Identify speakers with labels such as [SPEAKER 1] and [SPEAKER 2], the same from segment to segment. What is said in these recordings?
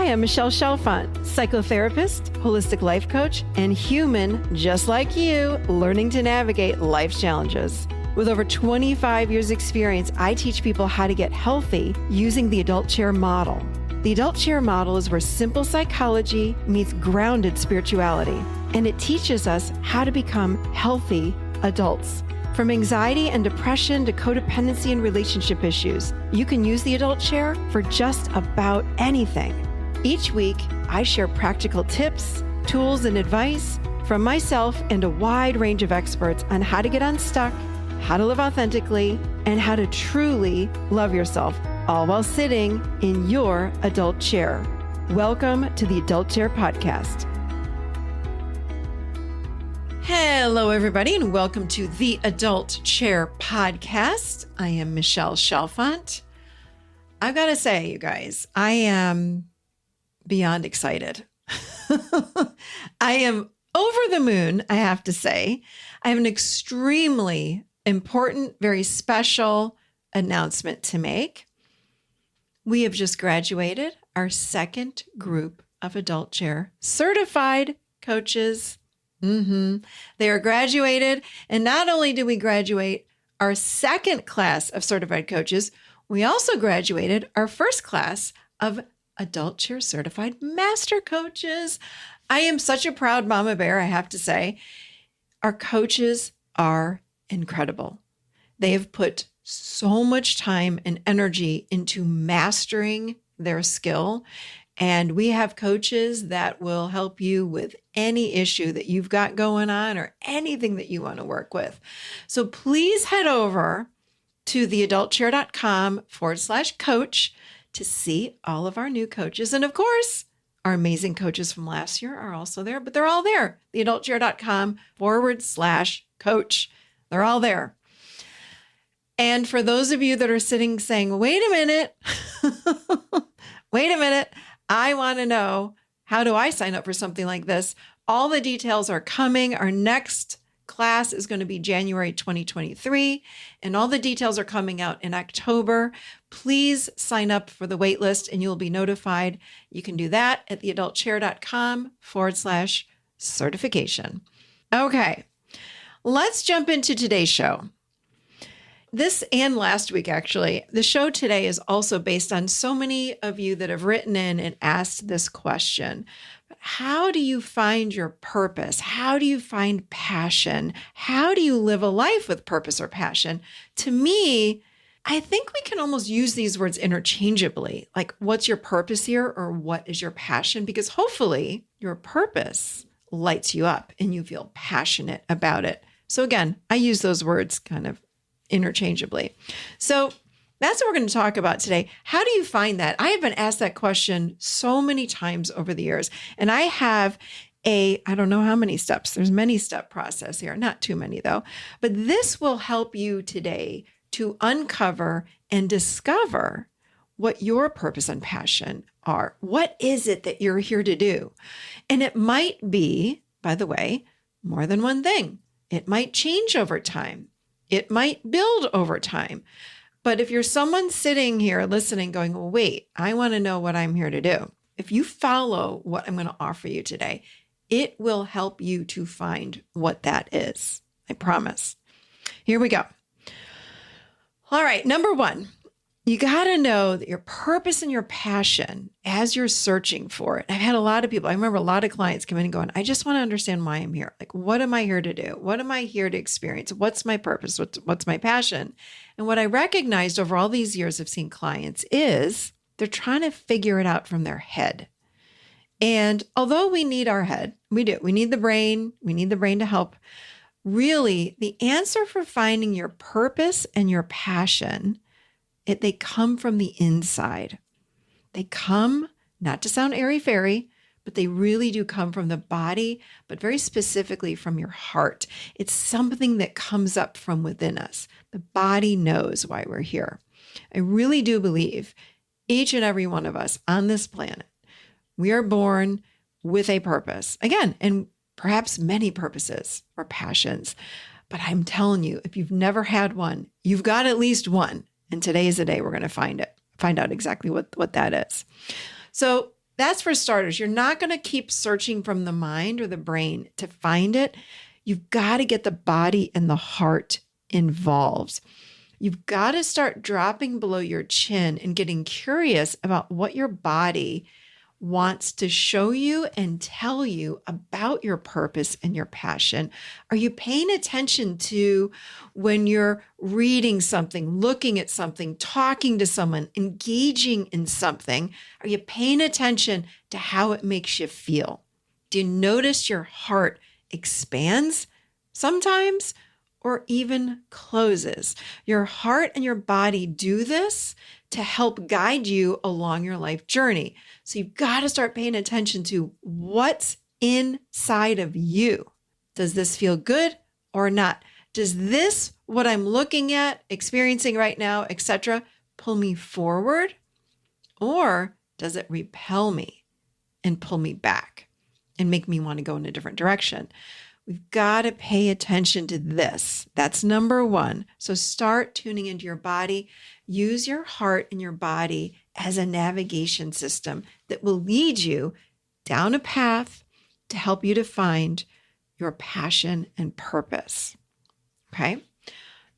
[SPEAKER 1] I am Michelle Chalfant, psychotherapist, holistic life coach, and human just like you, learning to navigate life's challenges. With over 25 years experience, I teach people how to get healthy using the adult chair model. The adult chair model is where simple psychology meets grounded spirituality, and it teaches us how to become healthy adults. From anxiety and depression to codependency and relationship issues, you can use the adult chair for just about anything. Each week, I share practical tips, tools, and advice from myself and a wide range of experts on how to get unstuck, how to live authentically, and how to truly love yourself, all while sitting in your adult chair. Welcome to the Adult Chair Podcast. Hello, everybody, and welcome to the Adult Chair Podcast. I am Michelle Chalfant. I've got to say, you guys, I am beyond excited. I am over the moon, I have to say. I have an extremely important, very special announcement to make. We have just graduated our second group of Adult Chair certified coaches. They are graduated. And not only did we graduate our second class of certified coaches, we also graduated our first class of Adult Chair certified master coaches. I am such a proud mama bear, I have to say. Our coaches are incredible. They have put so much time and energy into mastering their skill. And we have coaches that will help you with any issue that you've got going on or anything that you want to work with. So please head over to theadultchair.com/coach to see all of our new coaches. And of course, our amazing coaches from last year are also there, but they're all there. Theadultchair.com/coach. They're all there. And for those of you that are sitting saying, wait a minute, I want to know, how do I sign up for something like this? All the details are coming. Our next class is going to be January 2023, and all the details are coming out in October. Please sign up for the wait list and you'll be notified. You can do that at theadultchair.com/certification. Okay, let's jump into today's show. This and last week, actually, the show today is also based on so many of you that have written in and asked this question. How do you find your purpose? How do you find passion? How do you live a life with purpose or passion? To me, I think we can almost use these words interchangeably. Like, what's your purpose here, or what is your passion? Because hopefully your purpose lights you up and you feel passionate about it. So again, I use those words kind of interchangeably. So that's what we're going to talk about today. How do you find that? I have been asked that question so many times over the years, and I have I don't know how many steps. There's many step process here, not too many though, but this will help you today to uncover and discover what your purpose and passion are. What is it that you're here to do? And it might be, by the way, more than one thing. It might change over time. It might build over time. But if you're someone sitting here listening going, well, wait, I want to know what I'm here to do. If you follow what I'm going to offer you today, it will help you to find what that is. I promise. Here we go. All right. Number one, you got to know that your purpose and your passion as you're searching for it. I've had a lot of people, I remember a lot of clients come in and going, I just want to understand why I'm here. Like, what am I here to do? What am I here to experience? What's my purpose? What's my passion? And what I recognized over all these years of seeing clients is they're trying to figure it out from their head. And although we need our head, we do. We need the brain. We need the brain to help. Really, the answer for finding your purpose and your passion, they come from the inside. They come, not to sound airy-fairy, but they really do come from the body, but very specifically from your heart. It's something that comes up from within us. The body knows why we're here. I really do believe each and every one of us on this planet, we are born with a purpose. Again, and perhaps many purposes or passions. But I'm telling you, if you've never had one, you've got at least one. And today is the day we're going to find out exactly what that is. So That's for starters. You're not going to keep searching from the mind or the brain to find it. You've got to get the body and the heart involved. You've got to start dropping below your chin and getting curious about what your body wants to show you and tell you about your purpose and your passion. Are you paying attention to when you're reading something, looking at something, talking to someone, engaging in something? Are you paying attention to how it makes you feel? Do you notice your heart expands sometimes or even closes? Your heart and your body do this to help guide you along your life journey. So you've got to start paying attention to what's inside of you. Does this feel good or not? Does this, what I'm looking at, experiencing right now, etc., pull me forward? Or does it repel me and pull me back and make me want to go in a different direction? We've got to pay attention to this. That's number one. So start tuning into your body. Use your heart and your body as a navigation system that will lead you down a path to help you to find your passion and purpose. Okay?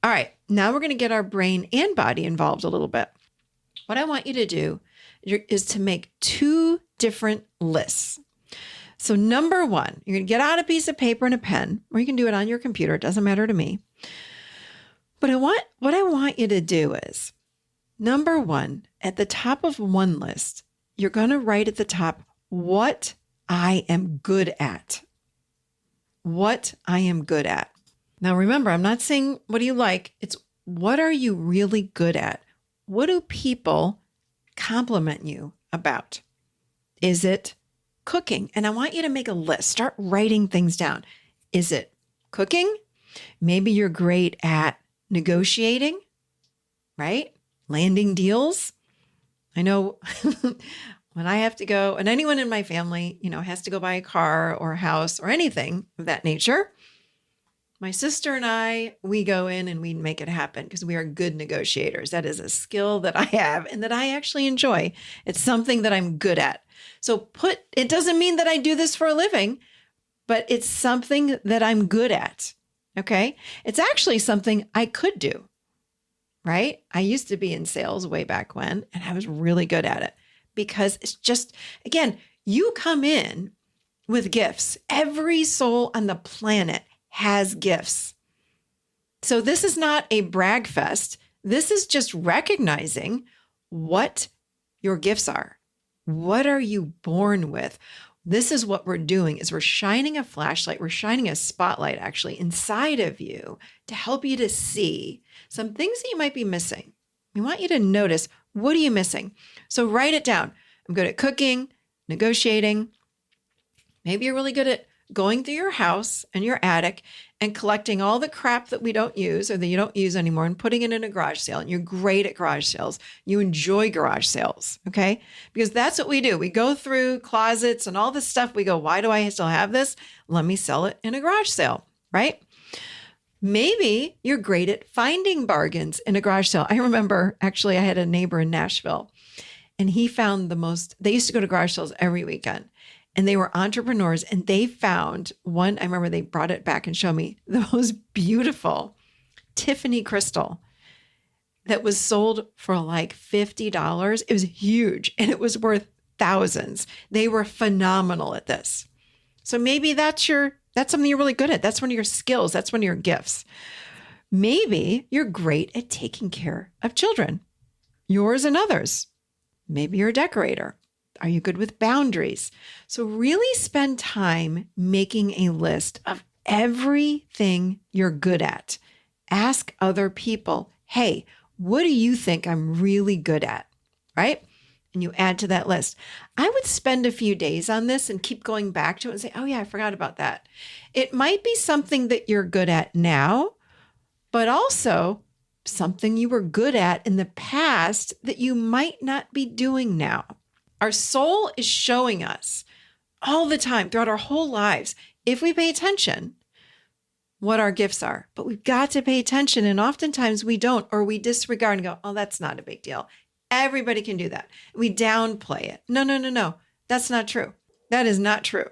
[SPEAKER 1] All right. Now we're going to get our brain and body involved a little bit. What I want you to do is to make 2 different lists. So number one, you're going to get out a piece of paper and a pen, or you can do it on your computer. It doesn't matter to me. But what I want you to do is, number one, at the top of one list, you're going to write at the top what I am good at. What I am good at. Now remember, I'm not saying what do you like. It's what are you really good at? What do people compliment you about? Is it cooking? And I want you to make a list. Start writing things down. Is it cooking? Maybe you're great at negotiating, right? Landing deals. I know when I have to go, and anyone in my family, has to go buy a car or a house or anything of that nature, my sister and I, we go in and we make it happen because we are good negotiators. That is a skill that I have and that I actually enjoy. It's something that I'm good at. So it doesn't mean that I do this for a living, but it's something that I'm good at. Okay. It's actually something I could do, right? I used to be in sales way back when, and I was really good at it because it's just, again, you come in with gifts. Every soul on the planet has gifts. So this is not a brag fest. This is just recognizing what your gifts are. What are you born with? This is what we're doing is we're shining a flashlight. We're shining a spotlight actually inside of you to help you to see some things that you might be missing. We want you to notice, what are you missing? So write it down. I'm good at cooking, negotiating. Maybe you're really good at going through your house and your attic and collecting all the crap that we don't use or that you don't use anymore and putting it in a garage sale. And you're great at garage sales. You enjoy garage sales, okay? Because that's what we do. We go through closets and all this stuff. We go, why do I still have this? Let me sell it in a garage sale, right? Maybe you're great at finding bargains in a garage sale. I remember actually I had a neighbor in Nashville and he found they used to go to garage sales every weekend. And they were entrepreneurs and they found one, I remember they brought it back and showed me the most beautiful Tiffany crystal that was sold for like $50. It was huge and it was worth thousands. They were phenomenal at this. So maybe that's something you're really good at. That's one of your skills. That's one of your gifts. Maybe you're great at taking care of children, yours and others. Maybe you're a decorator. Are you good with boundaries? So really spend time making a list of everything you're good at. Ask other people, hey, what do you think I'm really good at? Right? And you add to that list. I would spend a few days on this and keep going back to it and say, oh yeah, I forgot about that. It might be something that you're good at now, but also something you were good at in the past that you might not be doing now. Our soul is showing us all the time throughout our whole lives, if we pay attention, what our gifts are. But we've got to pay attention. And oftentimes we don't, or we disregard and go, oh, that's not a big deal. Everybody can do that. We downplay it. No. That's not true. That is not true.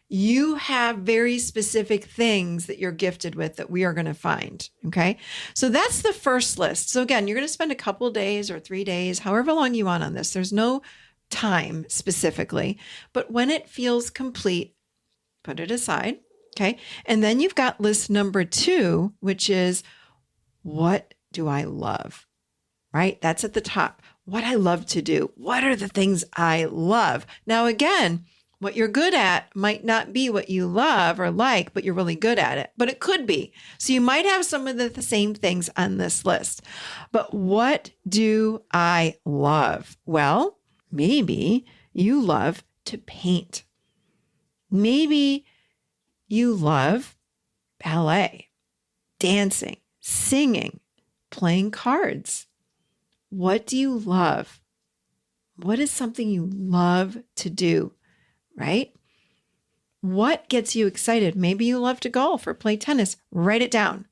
[SPEAKER 1] You have very specific things that you're gifted with that we are going to find. Okay. So that's the first list. So again, you're going to spend a couple of days or 3 days, however long you want on this. There's no time specifically, but when it feels complete, put it aside. Okay. And then you've got list number 2, which is, what do I love? Right? That's at the top. What I love to do. What are the things I love? Now, again, what you're good at might not be what you love or like, but you're really good at it. But it could be. So you might have some of the same things on this list. But what do I love? Well, maybe you love to paint. Maybe you love ballet, dancing, singing, playing cards. What do you love? What is something you love to do? Right? What gets you excited? Maybe you love to golf or play tennis. Write it down.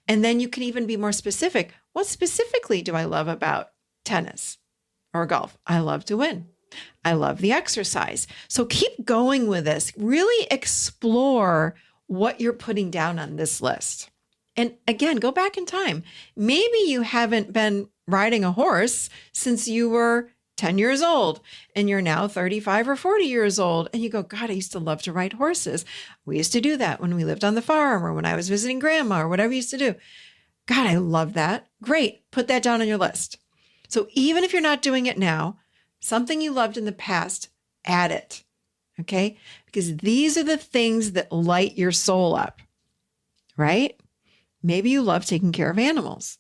[SPEAKER 1] And then you can even be more specific. What specifically do I love about tennis or golf? I love to win. I love the exercise. So keep going with this. Really explore what you're putting down on this list. And again, go back in time. Maybe you haven't been riding a horse since you were 10 years old and you're now 35 or 40 years old. And you go, God, I used to love to ride horses. We used to do that when we lived on the farm or when I was visiting grandma or whatever we used to do. God, I love that. Great. Put that down on your list. So even if you're not doing it now, something you loved in the past, add it. Okay? Because these are the things that light your soul up, right? Maybe you love taking care of animals.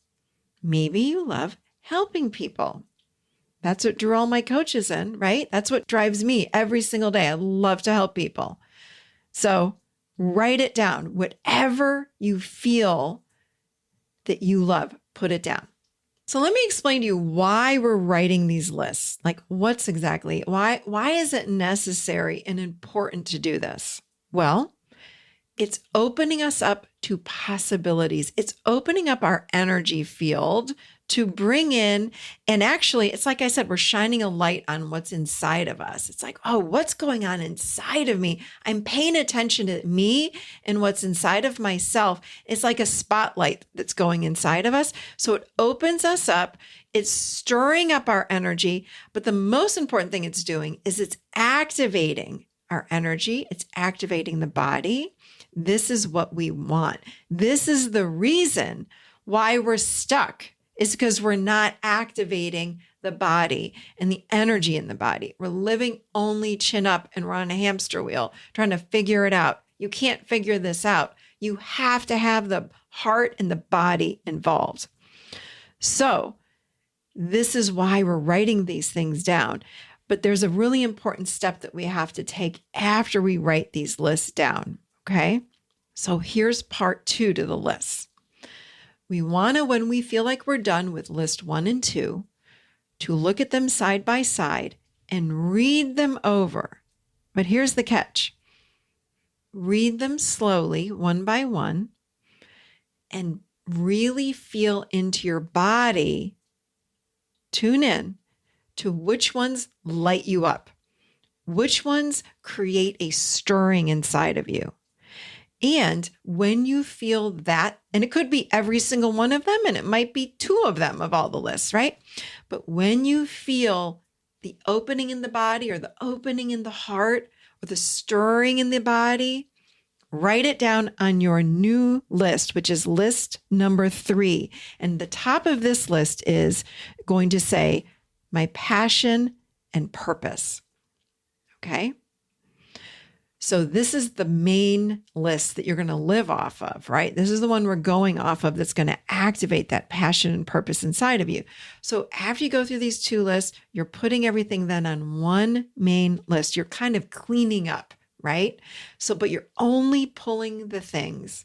[SPEAKER 1] Maybe you love helping people. That's what drew all my coaches in, right? That's what drives me every single day. I love to help people. So write it down. Whatever you feel that you love, put it down. So let me explain to you why we're writing these lists. Like why is it necessary and important to do this? Well, it's opening us up to possibilities. It's opening up our energy field to bring in, and actually, it's like I said, we're shining a light on what's inside of us. It's like, oh, what's going on inside of me? I'm paying attention to me and what's inside of myself. It's like a spotlight that's going inside of us. So it opens us up. It's stirring up our energy. But the most important thing it's doing is it's activating our energy. It's activating the body. This is what we want. This is the reason why we're stuck, is because we're not activating the body and the energy in the body. We're living only chin up and we're on a hamster wheel trying to figure it out. You can't figure this out. You have to have the heart and the body involved. So this is why we're writing these things down. But there's a really important step that we have to take after we write these lists down. Okay. So here's part 2 to the list. We want to, when we feel like we're done with list 1 and 2, to look at them side by side and read them over. But here's the catch. Read them slowly, one by one, and really feel into your body. Tune in to which ones light you up, which ones create a stirring inside of you. And when you feel that, and it could be every single one of them, and it might be 2 of them of all the lists, right? But when you feel the opening in the body or the opening in the heart or the stirring in the body, write it down on your new list, which is list number 3. And the top of this list is going to say, my passion and purpose. Okay? So this is the main list that you're going to live off of, right? This is the one we're going off of that's going to activate that passion and purpose inside of you. So after you go through these 2 lists, you're putting everything then on one main list. You're kind of cleaning up, right? So, but you're only pulling the things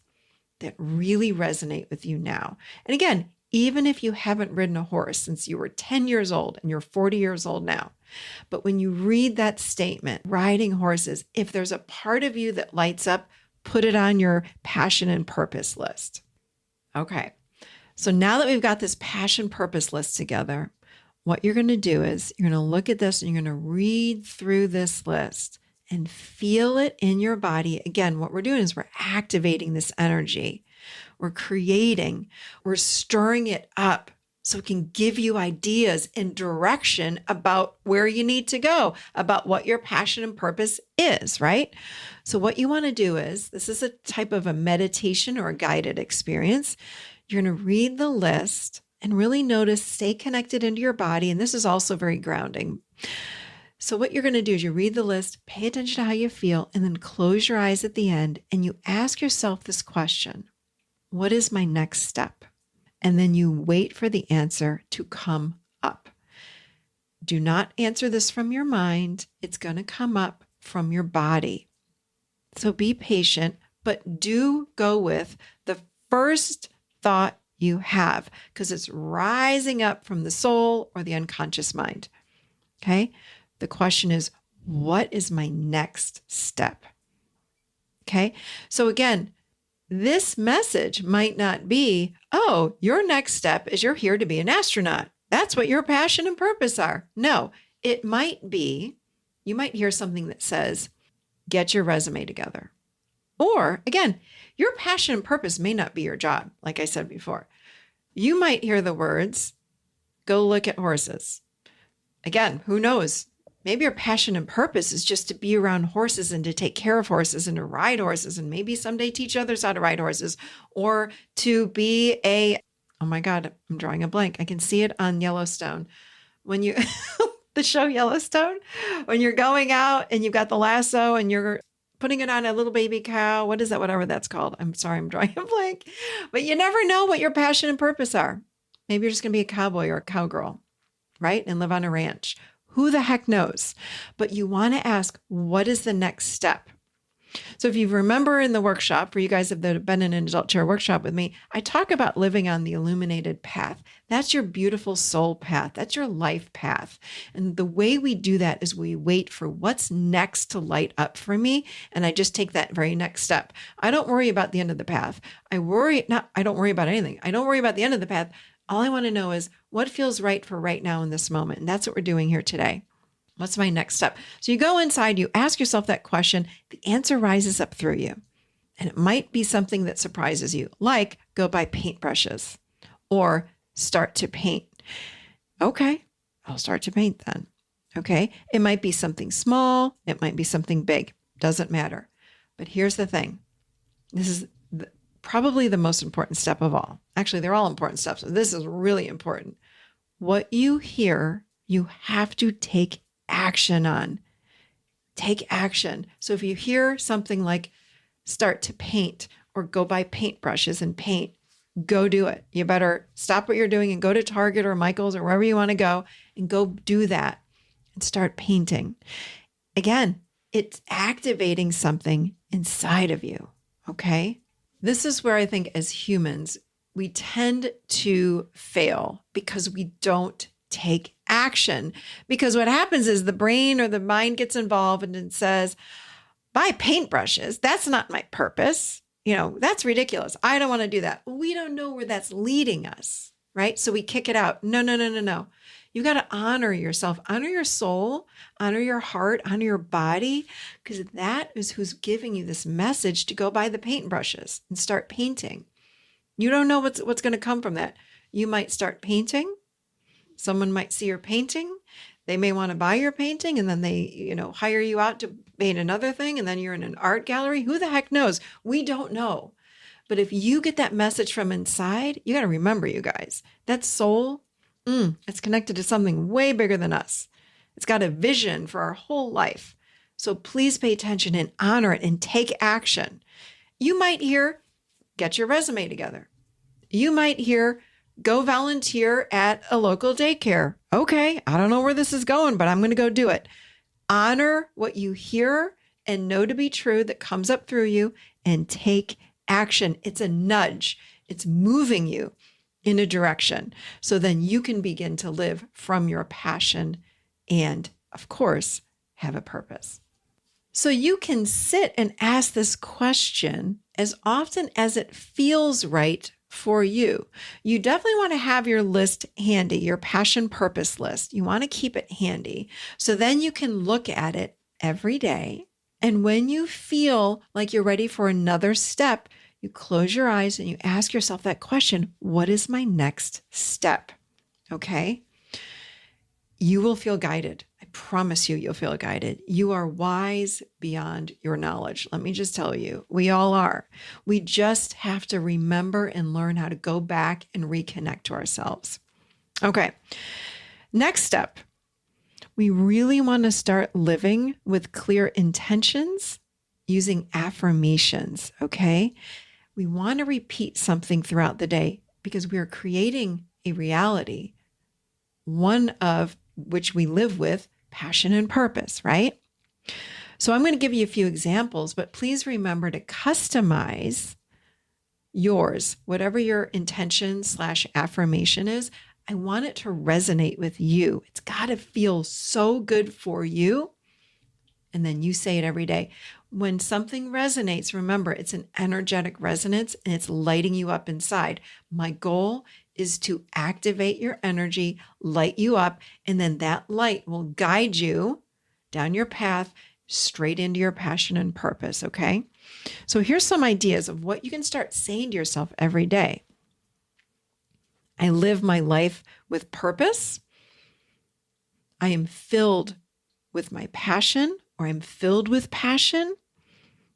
[SPEAKER 1] that really resonate with you now. And again, even if you haven't ridden a horse since you were 10 years old and you're 40 years old now, but when you read that statement, riding horses, if there's a part of you that lights up, put it on your passion and purpose list. Okay. So now that we've got this passion purpose list together, what you're going to do is you're going to look at this and you're going to read through this list and feel it in your body. Again, what we're doing is we're activating this energy. We're creating, we're stirring it up so it can give you ideas and direction about where you need to go, about what your passion and purpose is, right? So what you want to do is, this is a type of a meditation or a guided experience. You're going to read the list and really notice, stay connected into your body. And this is also very grounding. So what you're going to do is you read the list, pay attention to how you feel, and then close your eyes at the end and you ask yourself this question: what is my next step? And then you wait for the answer to come up. Do not answer this from your mind. It's going to come up from your body. So be patient, but do go with the first thought you have, because it's rising up from the soul or the unconscious mind. Okay? The question is, what is my next step? Okay? So again, this message might not be, oh, your next step is you're here to be an astronaut. That's what your passion and purpose are. No, it might be, you might hear something that says, get your resume together. Or again, your passion and purpose may not be your job, like I said before. You might hear the words, go look at horses. Again, who knows? Maybe your passion and purpose is just to be around horses and to take care of horses and to ride horses and maybe someday teach others how to ride horses, or to be oh my God, I'm drawing a blank. I can see it on Yellowstone. When you, the show Yellowstone, when you're going out and you've got the lasso and you're putting it on a little baby cow. What is that? Whatever that's called. I'm sorry, I'm drawing a blank. But you never know what your passion and purpose are. Maybe you're just going to be a cowboy or a cowgirl, right? And live on a ranch. Who the heck knows? But you want to ask, what is the next step? So if you remember in the workshop, for you guys that have been in an adult chair workshop with me, I talk about living on the illuminated path. That's your beautiful soul path. That's your life path. And the way we do that is we wait for what's next to light up for me. And I just take that very next step. I don't worry about the end of the path. I don't worry about anything. I don't worry about the end of the path. All I want to know is what feels right for right now in this moment. And that's what we're doing here today. What's my next step? So you go inside, you ask yourself that question, the answer rises up through you. And it might be something that surprises you, like go buy paintbrushes or start to paint. Okay, I'll start to paint then. Okay, it might be something small, it might be something big, doesn't matter. But here's the thing. This is probably the most important step of all. Actually, they're all important steps. So this is really important. What you hear, you have to take action on. Take action. So if you hear something like start to paint or go buy paintbrushes and paint, go do it. You better stop what you're doing and go to Target or Michael's or wherever you want to go and go do that and start painting. Again, it's activating something inside of you. Okay. This is where I think as humans, we tend to fail because we don't take action. Because what happens is the brain or the mind gets involved and it says, buy paintbrushes. That's not my purpose. That's ridiculous. I don't want to do that. We don't know where that's leading us, right? So we kick it out. No. You got to honor yourself, honor your soul, honor your heart, honor your body, because that is who's giving you this message to go buy the paintbrushes and start painting. You don't know what's going to come from that. You might start painting. Someone might see your painting. They may want to buy your painting and then they, hire you out to paint another thing. And then you're in an art gallery. Who the heck knows? We don't know. But if you get that message from inside, you got to remember, you guys, that soul, it's connected to something way bigger than us. It's got a vision for our whole life. So please pay attention and honor it and take action. You might hear, get your resume together. You might hear, go volunteer at a local daycare. Okay, I don't know where this is going, but I'm going to go do it. Honor what you hear and know to be true that comes up through you and take action. It's a nudge. It's moving you in a direction. So then you can begin to live from your passion and, of course, have a purpose. So you can sit and ask this question as often as it feels right for you. You definitely want to have your list handy, your passion purpose list. You want to keep it handy. So then you can look at it every day. And when you feel like you're ready for another step, you close your eyes and you ask yourself that question, what is my next step? Okay. You will feel guided. I promise you, you'll feel guided. You are wise beyond your knowledge. Let me just tell you, we all are. We just have to remember and learn how to go back and reconnect to ourselves. Okay. Next step, we really want to start living with clear intentions using affirmations. Okay. We want to repeat something throughout the day because we are creating a reality, one of which we live with passion and purpose, right? So I'm going to give you a few examples, but please remember to customize yours, whatever your intention/affirmation is. I want it to resonate with you. It's got to feel so good for you. And then you say it every day. When something resonates, remember, it's an energetic resonance and it's lighting you up inside. My goal is to activate your energy, light you up, and then that light will guide you down your path straight into your passion and purpose, okay? So here's some ideas of what you can start saying to yourself every day. I live my life with purpose. I am filled with my passion, or I'm filled with passion.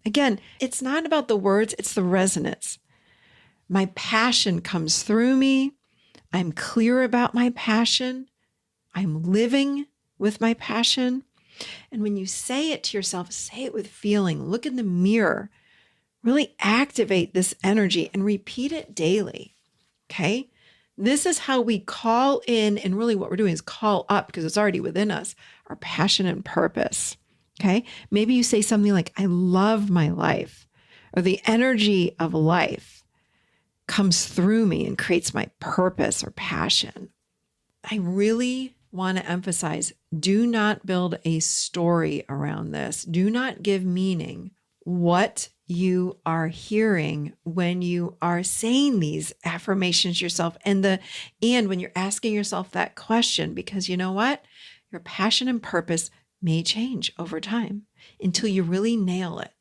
[SPEAKER 1] Again, it's not about the words, it's the resonance. My passion comes through me. I'm clear about my passion. I'm living with my passion. And when you say it to yourself, say it with feeling. Look in the mirror. Really activate this energy and repeat it daily. Okay? This is how we call in, and really what we're doing is call up, because it's already within us, our passion and purpose. Okay? Maybe you say something like, I love my life, or the energy of life comes through me and creates my purpose or passion. I really want to emphasize, do not build a story around this. Do not give meaning. What you are hearing when you are saying these affirmations yourself, and when you're asking yourself that question, because you know what? Your passion and purpose may change over time until you really nail it.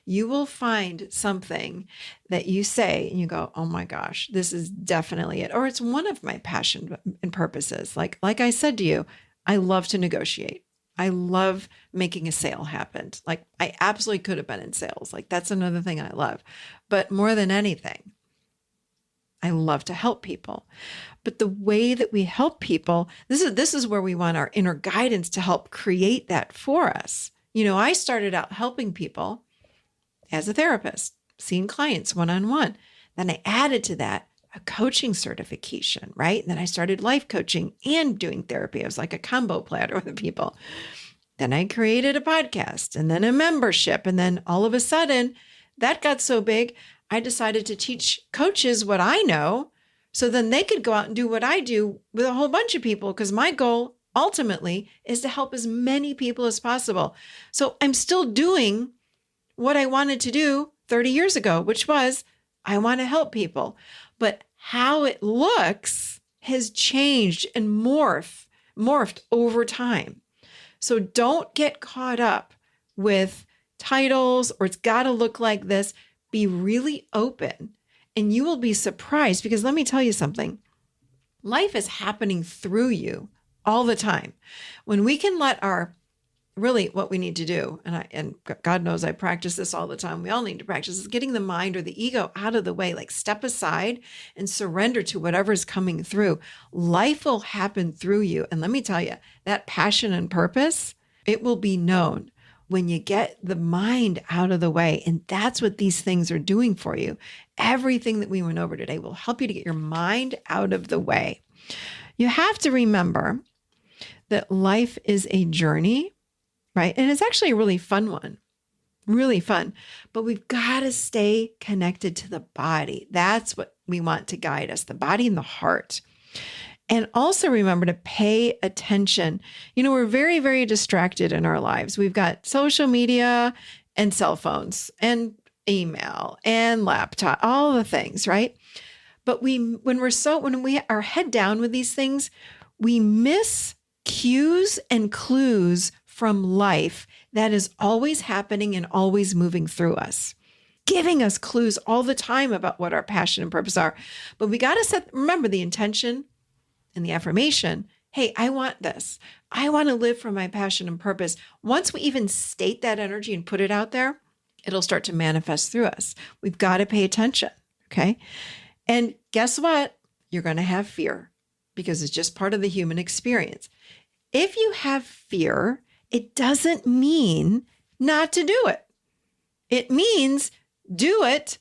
[SPEAKER 1] You will find something that you say and you go, oh my gosh, this is definitely it. Or it's one of my passion and purposes. Like I said to you, I love to negotiate. I love making a sale happen. Like I absolutely could have been in sales. Like that's another thing I love. But more than anything, I love to help people. But the way that we help people, this is where we want our inner guidance to help create that for us. You know, I started out helping people as a therapist, seeing clients one-on-one. Then I added to that a coaching certification, right? And then I started life coaching and doing therapy. I was like a combo platter with people. Then I created a podcast and then a membership. And then all of a sudden that got so big, I decided to teach coaches what I know so then they could go out and do what I do with a whole bunch of people, because my goal ultimately is to help as many people as possible. So I'm still doing what I wanted to do 30 years ago, which was I want to help people. But how it looks has changed and morphed over time. So don't get caught up with titles or it's got to look like this. Be really open and you will be surprised, because let me tell you something. Life is happening through you all the time. When we can let really what we need to do, and God knows I practice this all the time, we all need to practice, is getting the mind or the ego out of the way, like step aside and surrender to whatever's coming through. Life will happen through you. And let me tell you, that passion and purpose, it will be known when you get the mind out of the way. And that's what these things are doing for you. Everything that we went over today will help you to get your mind out of the way. You have to remember that life is a journey, right? And it's actually a really fun one, really fun. But we've got to stay connected to the body. That's what we want to guide us, the body and the heart. And also remember to pay attention. You know, we're very, very distracted in our lives. We've got social media and cell phones and email and laptop, all the things, right? But when we are head down with these things, we miss cues and clues from life that is always happening and always moving through us, giving us clues all the time about what our passion and purpose are. But we got to remember the intention and the affirmation. Hey, I want this. I want to live for my passion and purpose. Once we even state that energy and put it out there, it'll start to manifest through us. We've got to pay attention. Okay. And guess what? You're going to have fear because it's just part of the human experience. If you have fear, it doesn't mean not to do it. It means do it,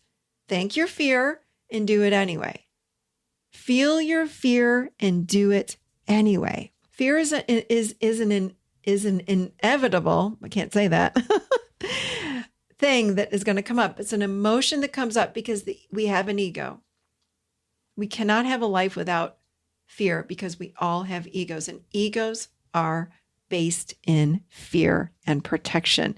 [SPEAKER 1] thank your fear, and do it anyway. Feel your fear and do it anyway. Fear is an inevitable, I can't say that, thing that is going to come up. It's an emotion that comes up because we have an ego. We cannot have a life without fear because we all have egos, and egos are based in fear and protection.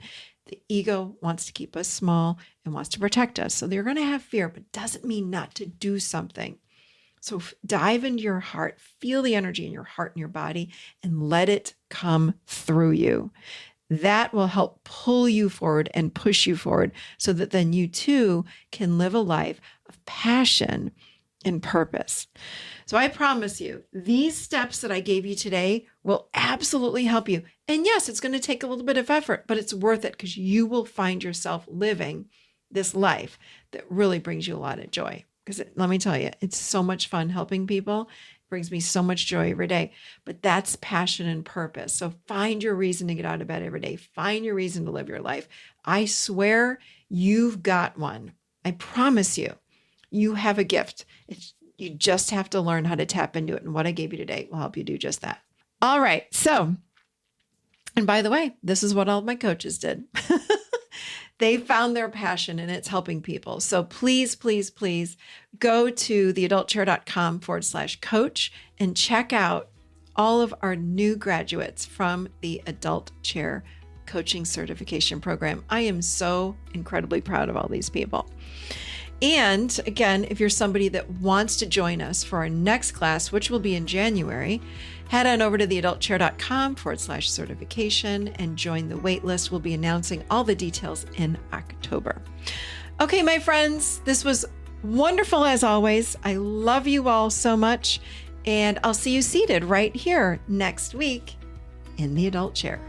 [SPEAKER 1] The ego wants to keep us small and wants to protect us. So they're going to have fear, but doesn't mean not to do something. So dive into your heart, feel the energy in your heart and your body, and let it come through you. That will help pull you forward and push you forward so that then you too can live a life of passion and purpose. So I promise you, these steps that I gave you today will absolutely help you. And yes, it's going to take a little bit of effort, but it's worth it because you will find yourself living this life that really brings you a lot of joy. Because let me tell you, it's so much fun helping people. It brings me so much joy every day. But that's passion and purpose. So find your reason to get out of bed every day. Find your reason to live your life. I swear you've got one. I promise you, you have a gift. You just have to learn how to tap into it. And what I gave you today will help you do just that. All right. So, and by the way, this is what all of my coaches did. They found their passion and it's helping people. So please, please, please go to theadultchair.com/coach and check out all of our new graduates from the Adult Chair Coaching Certification Program. I am so incredibly proud of all these people. And again, if you're somebody that wants to join us for our next class, which will be in January, head on over to theadultchair.com/certification and join the wait list. We'll be announcing all the details in October. Okay, my friends, this was wonderful as always. I love you all so much, and I'll see you seated right here next week in the Adult Chair.